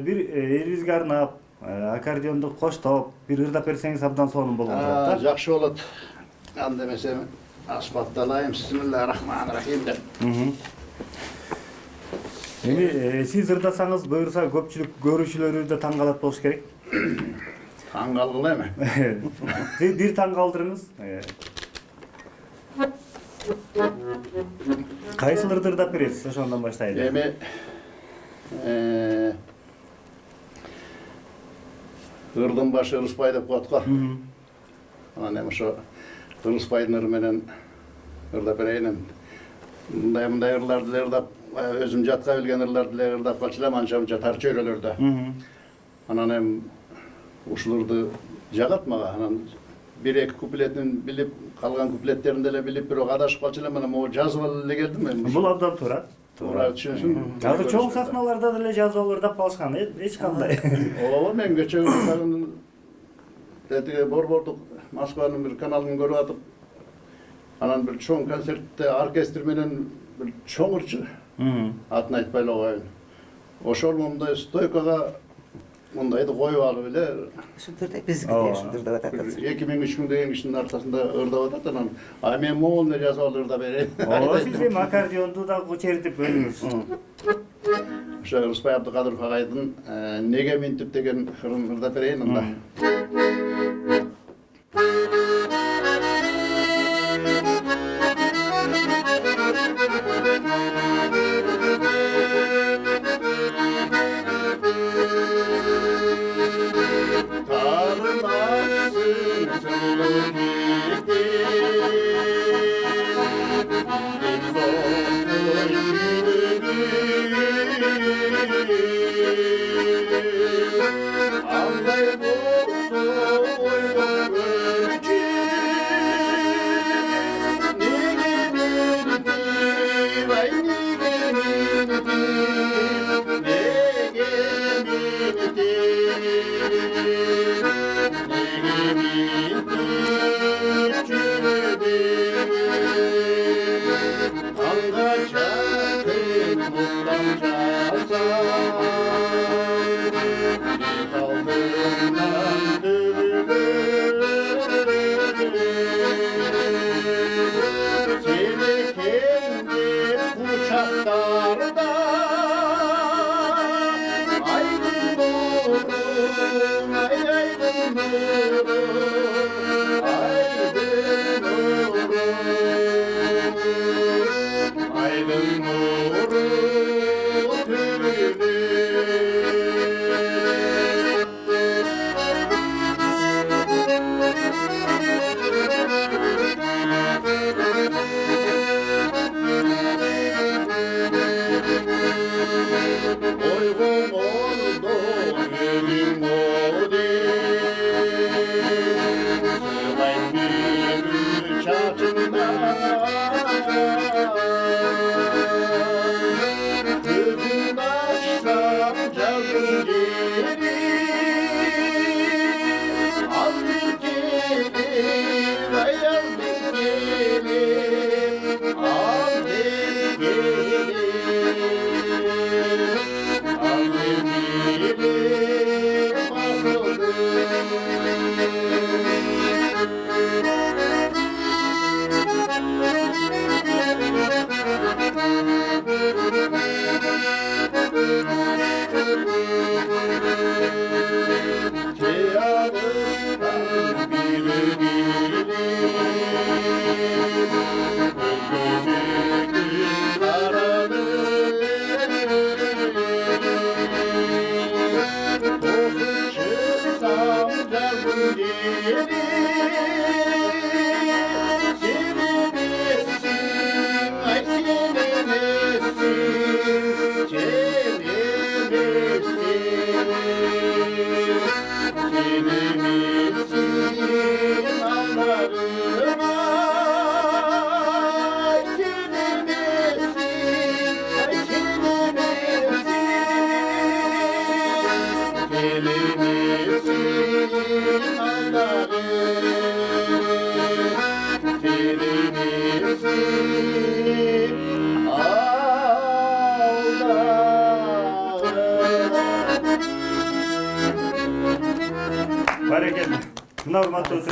bir elibizge arnap, akkordeondu koштоп, bir ырдап берсеңиz абдан сонун болгон болот да. Жакшы болот. Анда эмесе аспатталайым. Бисмиллахиррахманиррахим деп. Эми сиз ырдасаңыз, буюрса көпчүлүк көрүүчүлөрү да таң калат болуш керек. Таң калгыла эми. Бир таң калтырыңыз. Кайсыларды ырдап бересиз? Ошондон баштайлы. Эми ырдын башы Ырыспай деп коет го. Анан эми ошо Ырыспайдын ыры менен ырдап берейин. Мындай ырларды ырдап, өзүм жатка билген ырларды ырдап калчу элем, анча-мынча тарча өрөлөрдө. Анан эми ушуларды жагат мага. Анан bir-эки куплетин билип, калган куплеттерин деле билип, бирок адашып калчу элем, анан могу жазып алып эле келдим мен. Бул абдан туура. Туура түшүнсүң. Азыр чоң сахналарда деле жазып ырдап калышкан, эч кандай. Ооба, мен кечээ тетиги Борбордук Москванын бир каналын көрүп атып, анан бир чоң концертте оркестр менен бир чоң ырчы. Атын айтпай эле коеюн. Ошол мындай стойкага мындайды коюп алып эле. Ушунтурда бизге де ушунтурда атат. 2000-3000 деген кишинин ортосунда ырдап атат, анан мен могул эле жазып алып ырдап берейин. Ооба, сиз эми аккордеонду да чертип өнүңүз. Ошо Ырыспай Абдыкадыров агайдын Неге минтип деген ырын ырдап берейин анда. Barakalla. Mına urmаттуу